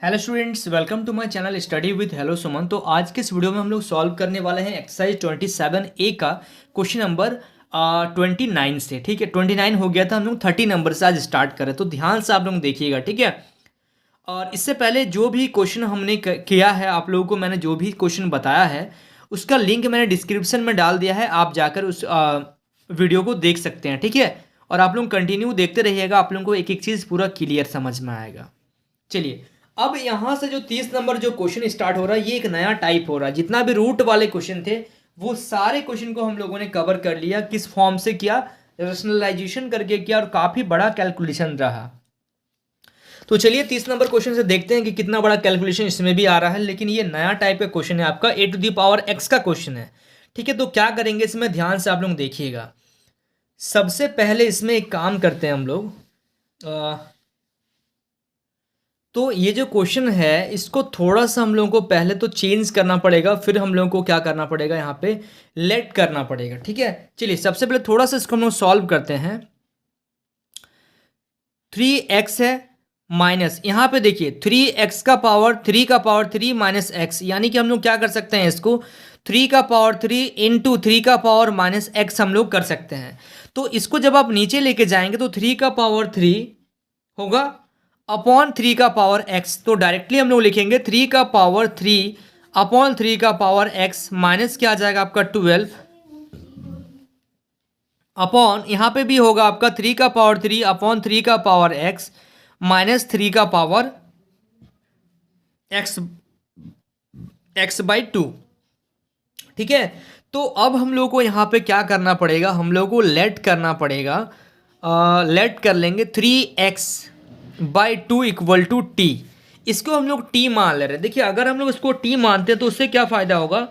Hello students, welcome to my channel study with hello Suman. तो आज के इस वीडियो में हम लोग सॉल्व करने वाले हैं एक्सरसाइज 27A का क्वेश्चन नंबर 29 से। ठीक है, 29 हो गया था, हम लोग 30 नंबर से आज स्टार्ट करें, तो ध्यान से आप लोग देखिएगा। ठीक है, और इससे पहले जो भी क्वेश्चन हमने किया है, आप लोगों को मैंने जो भी क्वेश्चन बताया है उसका लिंक मैंने डिस्क्रिप्शन में डाल दिया है, आप जाकर उस वीडियो को देख सकते हैं। ठीक है, और आप लोग कंटिन्यू देखते रहिएगा, आप लोगों को एक एक चीज़ पूरा क्लियर समझ में आएगा। चलिए, अब यहां से जो 30 नंबर जो क्वेश्चन स्टार्ट हो रहा है, ये एक नया टाइप हो रहा है। जितना भी रूट वाले क्वेश्चन थे वो सारे क्वेश्चन को हम लोगों ने कवर कर लिया। किस फॉर्म से किया? रेशनलाइजेशन करके किया, और काफी बड़ा कैलकुलेशन रहा। तो चलिए 30 नंबर क्वेश्चन से देखते हैं कि कितना बड़ा कैलकुलेशन इसमें भी आ रहा है। लेकिन ये नया टाइप का क्वेश्चन है, आपका a⁴x का क्वेश्चन है। ठीक है, तो क्या करेंगे इसमें, ध्यान से आप लोग देखिएगा। सबसे पहले इसमें एक काम करते हैं हम लोग। तो ये जो क्वेश्चन है इसको थोड़ा सा हम लोगों को पहले तो चेंज करना पड़ेगा, फिर हम लोगों को क्या करना पड़ेगा, यहाँ पे लेट करना पड़ेगा। ठीक है, चलिए सबसे पहले थोड़ा सा इसको हम लोग सॉल्व करते हैं। 3x है माइनस, यहाँ पे देखिए 3x का पावर 3 का पावर 3 माइनस एक्स, यानी कि हम लोग क्या कर सकते हैं, इसको 3 का पावर 3 इंटू 3 का पावर माइनस एक्स हम लोग कर सकते हैं। तो इसको जब आप नीचे लेके जाएंगे तो 3 का पावर 3 होगा अपॉन 3 का पावर x। तो डायरेक्टली हम लोग लिखेंगे 3 का पावर 3 अपॉन 3 का पावर x माइनस क्या आ जाएगा आपका 12 अपॉन, यहाँ पे भी होगा आपका 3 का पावर 3 अपॉन 3 का पावर x माइनस 3 का पावर x बाई 2। ठीक है, तो अब हम लोग को यहाँ पे क्या करना पड़ेगा, हम लोग को लेट करना पड़ेगा। लेट कर लेंगे 3x/2 इक्वल टू टी। इसको हम लोग टी मान ले रहे हैं। देखिए, अगर हम लोग इसको टी मानते हैं तो उससे क्या फ़ायदा होगा,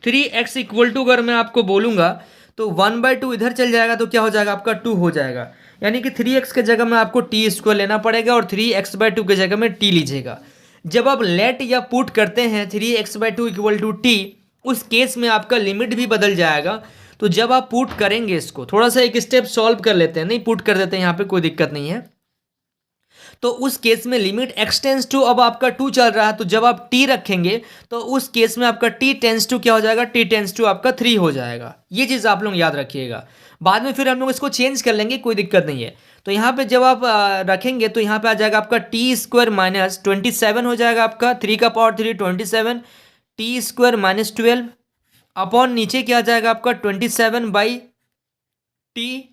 3x इक्वल टू अगर मैं आपको बोलूँगा तो 1/2 इधर चल जाएगा, तो क्या हो जाएगा आपका 2 हो जाएगा। यानी कि 3x के जगह में आपको टी स्क्वायर लेना पड़ेगा और 3x/2 के जगह में टी लीजिएगा। जब आप लेट या पुट करते हैं 3x/2 इक्वल टू टी, उस केस में आपका लिमिट भी बदल जाएगा। तो जब आप पुट करेंगे, इसको थोड़ा सा एक स्टेप सॉल्व कर लेते हैं, नहीं पुट कर देते हैं, यहाँ पे कोई दिक्कत नहीं है। तो उस केस में लिमिट x टेंस टू, अब आपका 2 चल रहा है, तो जब आप t रखेंगे तो उस केस में आपका t टेंस टू क्या हो जाएगा, t टेंस टू आपका 3 हो जाएगा। ये चीज़ आप लोग याद रखिएगा, बाद में फिर हम लोग इसको चेंज कर लेंगे, कोई दिक्कत नहीं है। तो यहाँ पे जब आप रखेंगे तो यहाँ पे आ जाएगा आपका टी स्क्वायर माइनस 27 हो जाएगा आपका 3 का power 3 27, T square minus 12 upon नीचे क्या आ जाएगा आपका 27/टी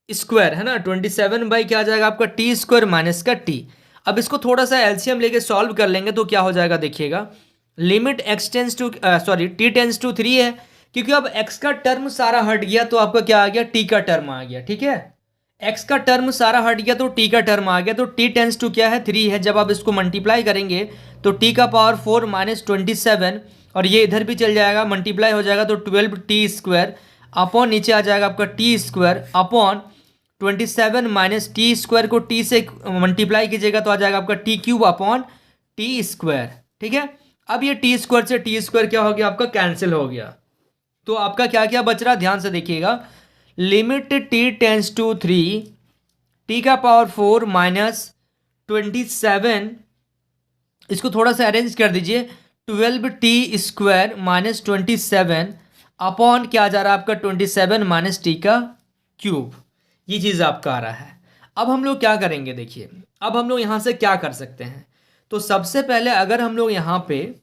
स्क्वायर, है ना। 27 बाई क्या आ जाएगा आपका टी स्क्वायर माइनस का टी। अब इसको थोड़ा सा एलसीएम लेके सॉल्व कर लेंगे तो क्या हो जाएगा, देखिएगा। Limit x tends to t tends to 3 है, क्योंकि अब x का टर्म सारा हट गया तो आपका क्या आ गया, t का टर्म आ गया। ठीक है, x का टर्म सारा हट गया तो t का टर्म आ गया, तो t टेंस टू क्या है, 3 है। जब आप इसको मल्टीप्लाई करेंगे तो t का पावर 4 माइनस 27, और ये इधर भी चल जाएगा, मल्टीप्लाई हो जाएगा तो 12t स्क्वायर अपॉन नीचे आ जाएगा आपका T square upon 27 minus T square को टी से मल्टीप्लाई कीजिएगा तो आ जाएगा आपका T cube upon T square. ठीक है, अब ये टी स्क्वायर से टी स्क्वायर क्या हो गया आपका, कैंसिल हो गया। तो आपका क्या क्या बच रहा, ध्यान से देखिएगा। Limit T tends to 3, T का पावर 4 माइनस 27, इसको थोड़ा सा अरेंज कर दीजिए, 12t स्क्वायर माइनस 27 अपॉन क्या जा रहा है आपका 27 माइनस टी का क्यूब। ये चीज़ आपका आ रहा है। अब हम लोग क्या करेंगे, देखिए अब हम लोग यहाँ से क्या कर सकते हैं। तो सबसे पहले अगर हम लोग यहाँ पे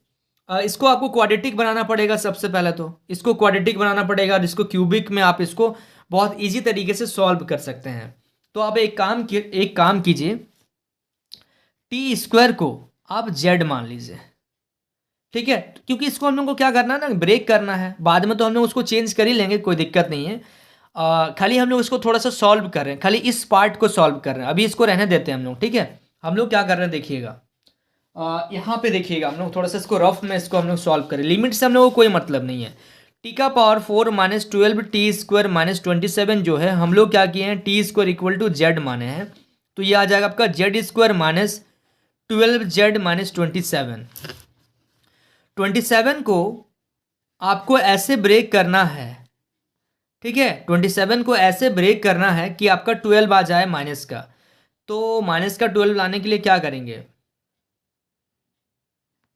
इसको आपको क्वाड्रेटिक बनाना पड़ेगा। सबसे पहले तो इसको क्वाड्रेटिक बनाना पड़ेगा, और इसको क्यूबिक में आप इसको बहुत इजी तरीके से सॉल्व कर सकते हैं। तो आप एक काम कीजिए, टी स्क्वायर को आप जेड मान लीजिए। ठीक है, क्योंकि इसको हम लोग को क्या करना है ना, ब्रेक करना है। बाद में तो हम लोग उसको चेंज कर ही लेंगे, कोई दिक्कत नहीं है। खाली हम लोग इसको थोड़ा सा सॉल्व कर रहे हैं, खाली इस पार्ट को सॉल्व कर रहे हैं, अभी इसको रहने देते हैं हम लोग। ठीक है, हम लोग क्या कर रहे हैं देखिएगा, यहाँ पे देखिएगा, हम लोग थोड़ा सा इसको रफ में इसको हम लोग सॉल्व करें। लिमिट से हम लोग को कोई मतलब नहीं है। टी का power 4 minus 12t square minus 27 जो है, हम लोग क्या किए हैं, T square equal to Z माने हैं। तो ये आ जाएगा आपका Z square minus 12z minus 27 को आपको ऐसे ब्रेक करना है। ठीक है, 27 को ऐसे ब्रेक करना है कि आपका 12 आ जाए माइनस का। तो माइनस का 12 लाने के लिए क्या करेंगे,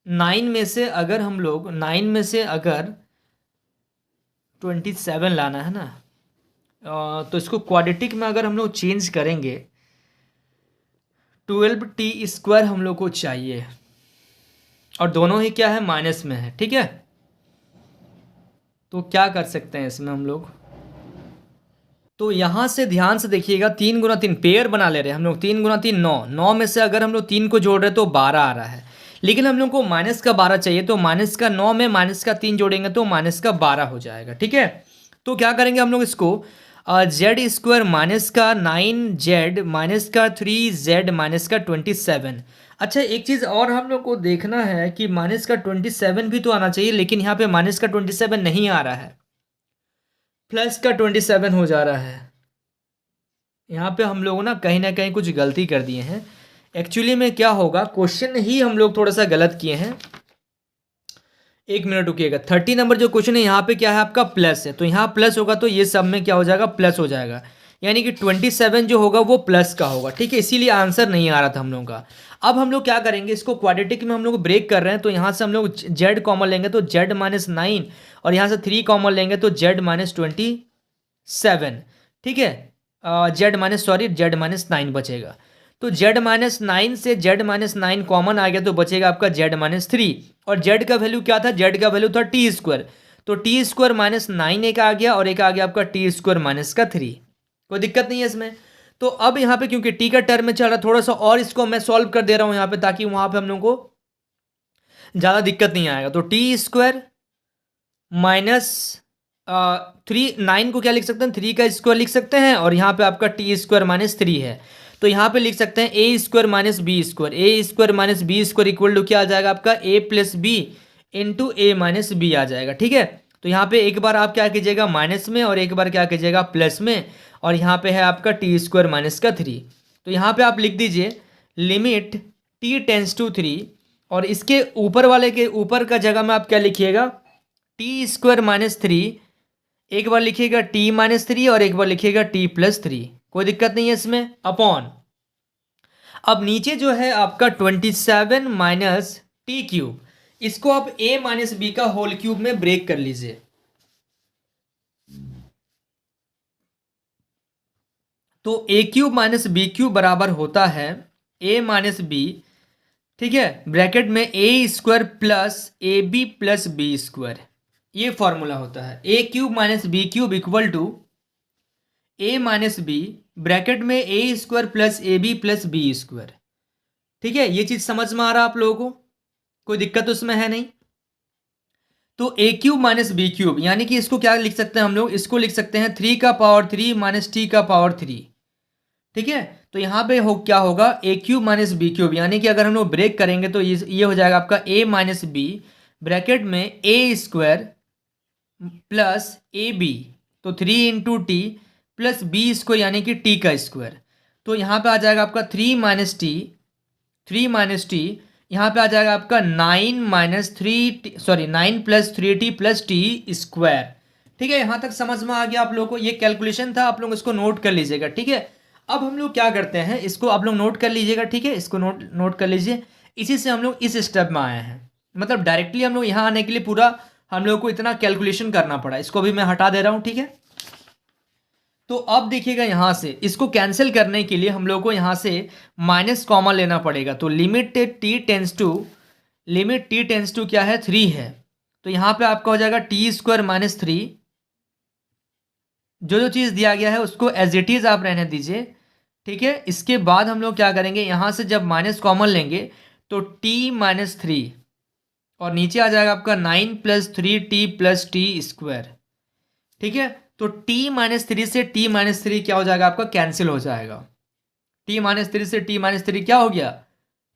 9 में से अगर हम लोग 9 में से अगर 27 लाना है ना, तो इसको क्वाड्रेटिक में अगर हम लोग चेंज करेंगे, 12t² हम लोग को चाहिए, और दोनों ही क्या है, माइनस में है, ठीक है। तो क्या कर सकते हैं इसमें हम लोग, तो यहाँ से ध्यान से देखिएगा, 3 × 3 पेयर बना ले रहे हैं हम लोग, 3 × 3 9, 9 में से अगर हम लोग 3 को जोड़ रहे हैं तो 12 आ रहा है, लेकिन हम लोग को माइनस का 12 चाहिए, तो माइनस का 9 में माइनस का 3 जोड़ेंगे तो माइनस का 12 हो जाएगा, ठीक है। तो क्या करेंगे हम लोग इसको, z² माइनस का 9z माइनस का 3z माइनस का 27। अच्छा, एक चीज़ और हम लोग को देखना है कि माइनस का 27 भी तो आना चाहिए, लेकिन यहाँ पे माइनस का 27 नहीं आ रहा है, प्लस का 27 हो जा रहा है। यहाँ पे हम लोग ना कहीं कुछ गलती कर दिए हैं। एक्चुअली में क्या होगा, क्वेश्चन ही हम लोग थोड़ा सा गलत किए हैं। एक मिनट रुकिएगा, 30 नंबर जो क्वेश्चन है यहाँ पे क्या है आपका, प्लस है, तो यहाँ प्लस होगा तो ये सब में क्या हो जाएगा, प्लस हो जाएगा, यानी कि 27 जो होगा वो प्लस का होगा, ठीक है। इसीलिए आंसर नहीं आ रहा था हम लोगों का। अब हम लोग क्या करेंगे, इसको क्वाड्रेटिक में हम लोग ब्रेक कर रहे हैं, तो यहाँ से हम लोग z कॉमन लेंगे तो z - 9, और यहाँ से 3 कॉमन लेंगे तो z - 27, ठीक है। z - 9 बचेगा, तो z - 9 से z - 9 कॉमन आ गया तो बचेगा आपका z - 3, और z का वैल्यू क्या था, z का वैल्यू था t², तो t² - 9 एक आ गया, और एक आ गया आपका t² - 3, कोई दिक्कत नहीं है इसमें। तो अब यहाँ पे क्योंकि t का टर्म में चल रहा है, थोड़ा सा और इसको मैं सॉल्व कर दे रहा हूँ यहाँ पे, ताकि वहाँ पे हम लोग को ज़्यादा दिक्कत नहीं आएगा। तो t² - 3, 9 को क्या लिख सकते हैं, 3 का स्क्वायर लिख सकते हैं, और यहाँ पे आपका t² - 3 है, तो यहाँ पे लिख सकते हैं a² - b², a² - b² equal to क्या आ जाएगा आपका, a + b into a - b आ जाएगा, ठीक है। तो यहाँ पे एक बार आप क्या कीजिएगा, माइनस में, और एक बार क्या कीजिएगा, प्लस में, और यहाँ पे है आपका t² - 3, तो यहाँ पे आप लिख दीजिए लिमिट t टेंस टू 3, और इसके ऊपर वाले के ऊपर का जगह में आप क्या लिखिएगा, t² - 3, एक बार लिखिएगा t - 3, और एक बार लिखिएगा t + 3, कोई दिक्कत नहीं है इसमें, अपॉन, अब नीचे जो है आपका 27 - t³, इसको आप a - b का होल क्यूब में ब्रेक कर लीजिए, तो a³ - b³ बराबर होता है a - b, ठीक है, ब्रैकेट में a² plus ab plus b², ये फॉर्मूला होता है। a³ - b³ equal to a - b, bracket में a² plus ab plus b², ठीक है। ये चीज समझ में आ रहा है आप लोगों को, कोई दिक्कत उसमें है नहीं। तो a³ - b³ यानी कि इसको क्या लिख सकते हैं हम लोग, इसको लिख सकते हैं 3 का पावर 3 माइनस t का पावर 3, ठीक है। तो यहाँ पे क्या होगा, a³ - b³ यानी कि अगर हम लोग ब्रेक करेंगे तो ये हो जाएगा आपका a - b, ब्रैकेट में a² प्लस ab, तो 3 इंटू टी प्लस b² यानी कि t का स्क्वायर, तो यहाँ पे आ जाएगा आपका 3 - t, यहाँ पे आ जाएगा आपका 9 + 3t प्लस t², ठीक है। यहाँ तक समझ में आ गया आप लोगों को, ये कैलकुलेशन था, आप लोग इसको नोट कर लीजिएगा, ठीक है। अब हम लोग क्या करते हैं, इसको आप लोग नोट कर लीजिएगा, ठीक है, इसको नोट कर लीजिए। इसी से हम लोग इस स्टेप में आए हैं, मतलब डायरेक्टली हम लोग यहाँ आने के लिए पूरा हम लोग को इतना कैलकुलेशन करना पड़ा, इसको भी मैं हटा दे रहा हूँ, ठीक है। तो अब देखिएगा यहाँ से इसको कैंसिल करने के लिए हम लोग को यहाँ से माइनस कॉमन लेना पड़ेगा, तो लिमिट t टेंस टू क्या है, 3 है, तो यहाँ पे आपका हो जाएगा t² - 3, जो चीज़ दिया गया है उसको एज इट इज़ आप रहने दीजिए, ठीक है। इसके बाद हम लोग क्या करेंगे, यहाँ से जब माइनस कॉमन लेंगे तो t - 3, और नीचे आ जाएगा आपका 9 + 3t प्लस t², ठीक है। तो t - 3 से t - 3 क्या हो जाएगा आपका, कैंसिल हो जाएगा, t - 3 से t - 3 क्या हो गया,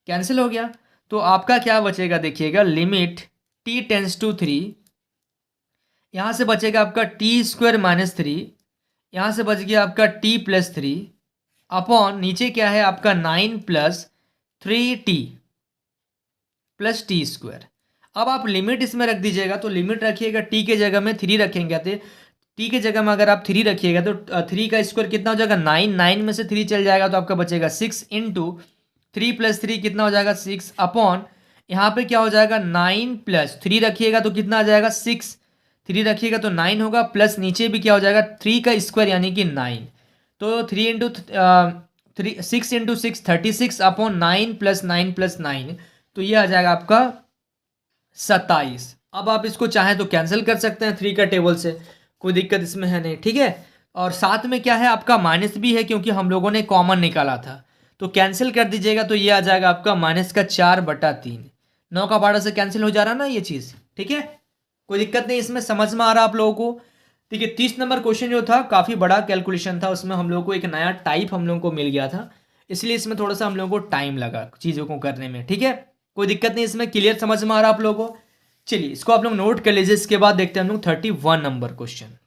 कैंसिल हो गया। तो आपका क्या बचेगा, देखिएगा लिमिट t टेंस टू 3, यहाँ से बचेगा आपका t² - 3, यहाँ से बच गया आपका t + 3, अपॉन नीचे क्या है आपका 9 + 3t प्लस t²। अब आप लिमिट इसमें रख दीजिएगा, तो लिमिट रखिएगा t के जगह में 3 रखेंगे, तो t के जगह में अगर आप 3 रखिएगा तो 3 का स्क्वायर कितना हो जाएगा, 9 में से 3 चल जाएगा तो आपका बचेगा 6 इंटू 3 + 3 कितना हो जाएगा, 6, अपॉन यहाँ पे क्या हो जाएगा 9 प्लस 3 रखिएगा तो कितना आ जाएगा 6, 3 रखिएगा तो 9 होगा, प्लस नीचे भी क्या हो जाएगा 3 का स्क्वायर यानी कि 9। तो 6 इंटू 6 36 अपॉन 9 प्लस 9 प्लस 9, तो ये आ जाएगा आपका 27। अब आप इसको चाहें तो कैंसिल कर सकते हैं 3 का टेबल से, कोई दिक्कत इसमें है नहीं, ठीक है। और साथ में क्या है आपका माइनस भी है क्योंकि हम लोगों ने कॉमन निकाला था, तो कैंसिल कर दीजिएगा तो ये आ जाएगा आपका -4/3। 9 का 12 से कैंसिल हो जा रहा ना ये चीज़, ठीक है, कोई दिक्कत नहीं, इसमें समझ में आ रहा आप लोगों को। ठीक है, 30 नंबर क्वेश्चन जो था काफ़ी बड़ा कैलकुलेशन था, उसमें हम लोग को एक नया टाइप हम लोगों को मिल गया था, इसलिए इसमें थोड़ा सा हम लोगों को टाइम लगा चीज़ों को करने में, ठीक है, कोई दिक्कत नहीं, इसमें क्लियर समझ में आ रहा आप लोगों को। चलिए इसको आप लोग नोट कर लीजिए, इसके बाद देखते हैं हम लोग 31 नंबर क्वेश्चन।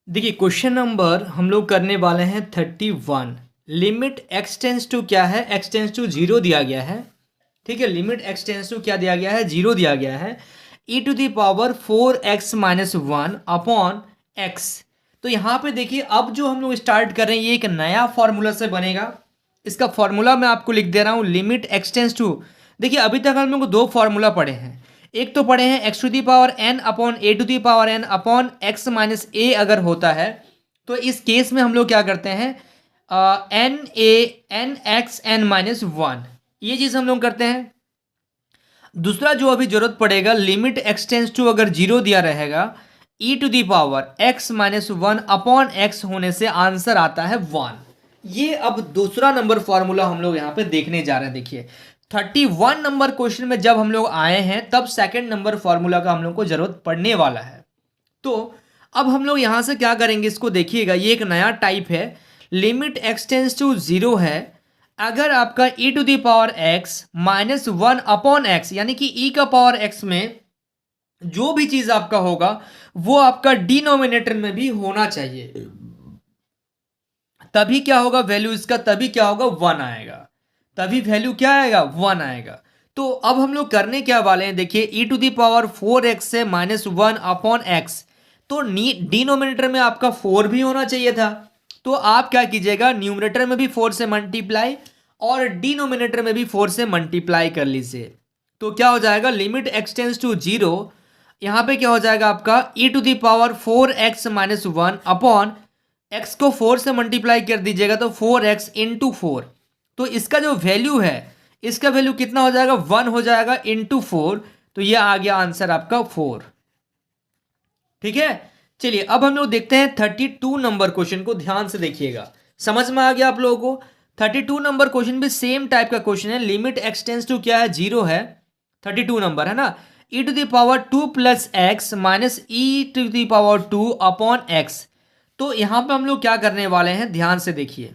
देखिए क्वेश्चन नंबर हम लोग करने वाले हैं 31। लिमिट एक्स टेंस टू क्या है, एक्स टेंस टू 0 दिया गया है, ठीक है, लिमिट एक्स टेंस टू क्या दिया गया है 0 दिया गया है, e⁻4x-1 अपॉन एक्स। तो यहाँ पे देखिए अब जो हम लोग स्टार्ट कर रहे हैं ये एक नया फॉर्मूला से बनेगा, इसका फॉर्मूला मैं आपको लिख दे रहा हूँ, लिमिट एक्स टेंस टू। देखिए अभी तक हम लोग को 2 फॉर्मूला पढ़े हैं, एक तो पढ़े हैं x⁻n upon a⁻n upon x minus a अगर होता है तो इस केस में हम लोग क्या करते हैं n(x(n-1), ये चीज़ हम लोग करते हैं। दूसरा जो अभी जरूरत पड़ेगा, लिमिट एक्स टेंस टू अगर 0 दिया रहेगा e⁻x-1 अपॉन x होने से आंसर आता है 1। ये अब दूसरा नंबर फॉर्मूला हम लोग यहाँ पे देखने जा रहे हैं। देखिए 31 नंबर क्वेश्चन में जब हम लोग आए हैं तब सेकंड नंबर फॉर्मूला का हम लोग को जरूरत पड़ने वाला है। तो अब हम लोग यहाँ से क्या करेंगे, इसको देखिएगा, ये एक नया टाइप है, लिमिट एक्स टेंस टू 0 है, अगर आपका e⁻x-1 अपॉन x यानी कि e का पावर x में जो भी चीज आपका होगा वो आपका डिनोमिनेटर में भी होना चाहिए, तभी क्या होगा वैल्यू इसका, तभी क्या होगा 1 आएगा, तभी वैल्यू क्या आएगा 1 आएगा। तो अब हम लोग करने क्या वाले हैं, देखिए e⁻4x से -1 अपॉन x, तो डिनोमिनेटर में आपका 4 भी होना चाहिए था, तो आप क्या कीजिएगा न्यूमरेटर में भी 4 से मल्टीप्लाई और डिनोमिनेटर में भी 4 से मल्टीप्लाई कर लीजिए, तो क्या हो जाएगा लिमिट एक्स टेंस टू 0, यहाँ पे क्या हो जाएगा आपका e⁻4x-1 अपॉन x को 4 से मल्टीप्लाई कर दीजिएगा तो 4x इंटू 4, तो इसका जो वैल्यू है इसका वैल्यू कितना हो जाएगा 1 हो जाएगा इंटू 4, तो ये आ गया आंसर आपका 4, ठीक है। चलिए अब हम लोग देखते हैं 32 नंबर क्वेश्चन को, ध्यान से देखिएगा, समझ में आ गया आप लोगों को। 32 नंबर क्वेश्चन भी सेम टाइप का क्वेश्चन है, लिमिट एक्स टेंस टू क्या है 0 है, 32 नंबर है ना, e⁻2 plus x minus e⁻2 upon x. तो यहां पे हम लोग क्या करने वाले हैं ध्यान से देखिए,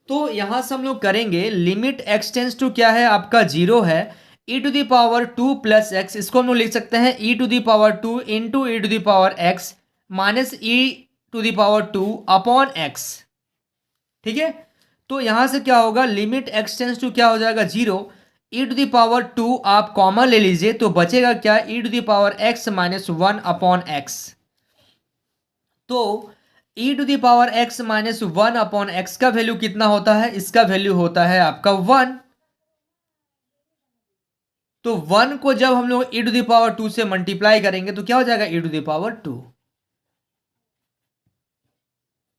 तो यहां से हम लोग करेंगे लिमिट एक्स टेंस टू क्या है आपका 0 है, e⁻2 प्लस एक्स, इसको हम लोग लिख सकते हैं e⁻2 into e⁻x minus e⁻2 upon x, ठीक है। तो यहां से क्या होगा लिमिट एक्स टेंस टू क्या हो जाएगा 0, e⁻2 आप कॉमन ले लीजिए तो बचेगा क्या e⁻x-1 अपॉन एक्स, तो e⁻x-1 अपॉन एक्स का वैल्यू कितना होता है, इसका वैल्यू होता है आपका 1, तो 1 को जब हम लोग e⁻2 से मल्टीप्लाई करेंगे तो क्या हो जाएगा e⁻2।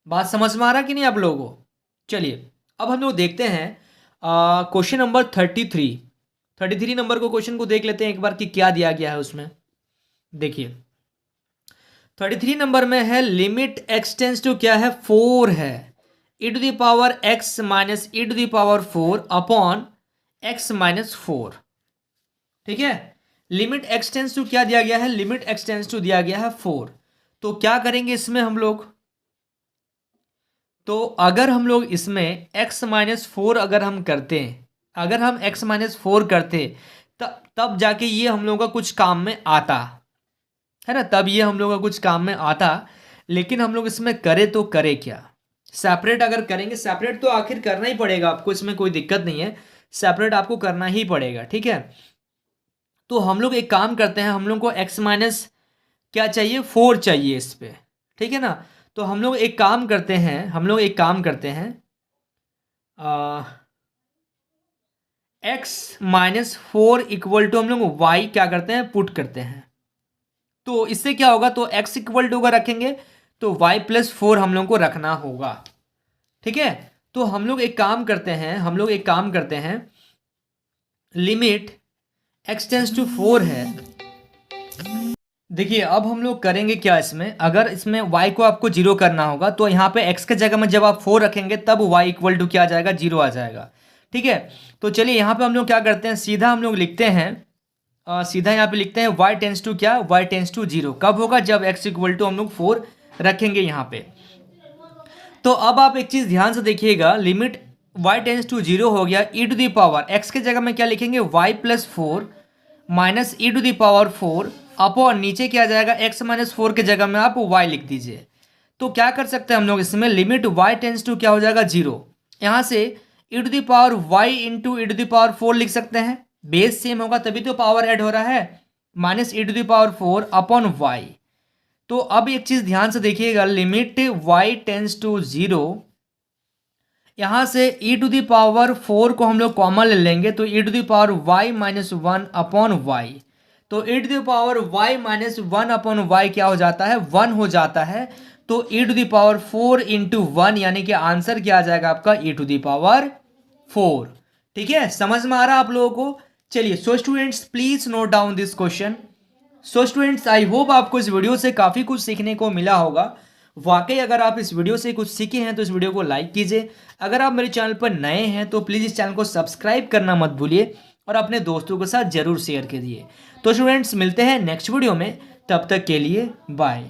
बात समझ में आ रहा कि नहीं आप लोगों को। चलिए अब हम लोग देखते हैं क्वेश्चन नंबर 33 नंबर को क्वेश्चन को देख लेते हैं एक बार कि क्या दिया गया है उसमें। देखिए 33 नंबर में है लिमिट एक्स टेंस टू क्या है 4 है, e⁻x minus e⁻4 upon x minus 4, ठीक है। लिमिट एक्स टेंस टू क्या दिया गया है, लिमिट एक्स टेंस टू दिया गया है 4, तो क्या करेंगे इसमें हम लोग, तो अगर हम लोग इसमें x माइनस 4 अगर हम करते हैं, अगर हम x माइनस 4 करते तब जाके ये हम लोगों का कुछ काम में आता है ना, तब ये हम लोग का कुछ काम में आता, लेकिन हम लोग इसमें करे तो करे क्या, सेपरेट अगर करेंगे, सेपरेट तो आखिर करना ही पड़ेगा आपको, इसमें कोई दिक्कत नहीं है, सेपरेट आपको करना ही पड़ेगा, ठीक है। तो हम लोग एक काम करते हैं, हम लोग को x माइनस क्या चाहिए 4 चाहिए इस पे, ठीक है ना, तो हम लोग एक काम करते हैं, एक्स माइनस 4 इक्वल टू हम लोग वाई क्या करते हैं, पुट करते हैं। तो इससे क्या होगा, तो एक्स इक्वल टू अगर रखेंगे तो वाई प्लस 4 हम लोग को रखना होगा। ठीक है, तो हम लोग एक काम करते हैं, लिमिट एक्स टेंस टू 4 है। देखिए अब हम लोग करेंगे क्या, इसमें अगर इसमें y को आपको 0 करना होगा तो यहाँ पे x के जगह में जब आप 4 रखेंगे तब y इक्वल टू क्या आ जाएगा, 0 आ जाएगा। ठीक है, तो चलिए यहाँ पे हम लोग क्या करते हैं, सीधा हम लोग लिखते हैं, सीधा यहाँ पे लिखते हैं y टेंस टू क्या, y टेंस टू 0 कब होगा, जब x इक्वल टू हम लोग 4 रखेंगे यहाँ पे। तो अब आप एक चीज़ ध्यान से देखिएगा, लिमिट y टेंस टू 0 हो गया, e to the power x के जगह में क्या लिखेंगे, y plus 4 minus E to the power 4 upon नीचे क्या आ जाएगा, x माइनस 4 के जगह में आप y लिख दीजिए। तो क्या कर सकते हैं हम लोग, इसमें लिमिट y टेंस टू क्या हो जाएगा, 0। यहाँ से e to the power y into e to the power 4 लिख सकते हैं, बेस सेम होगा तभी तो पावर ऐड हो रहा है, minus E to the power 4 upon y। तो अब एक चीज़ ध्यान से देखिएगा, लिमिट y टेंस टू 0, यहाँ से e टू दी पावर 4 को हम लोग कॉमन ले लेंगे तो e to the power y minus 1 upon y. तो e to the power y minus 1 upon y क्या हो जाता है, 1 हो जाता है। तो e to the power 4 into 1 यानी कि आंसर क्या आ जाएगा आपका, e टू दी पावर 4। ठीक है, समझ में आ रहा आप लोगों को। चलिए so students please note down this question. So students I hope आपको इस वीडियो से काफ़ी कुछ सीखने को मिला होगा। वाकई अगर आप इस वीडियो से कुछ सीखे हैं तो इस वीडियो को लाइक कीजिए। अगर आप मेरे चैनल पर नए हैं तो प्लीज़ इस चैनल को सब्सक्राइब करना मत भूलिए और अपने दोस्तों के साथ ज़रूर शेयर कीजिए। तो स्टूडेंट्स मिलते हैं नेक्स्ट वीडियो में, तब तक के लिए बाय।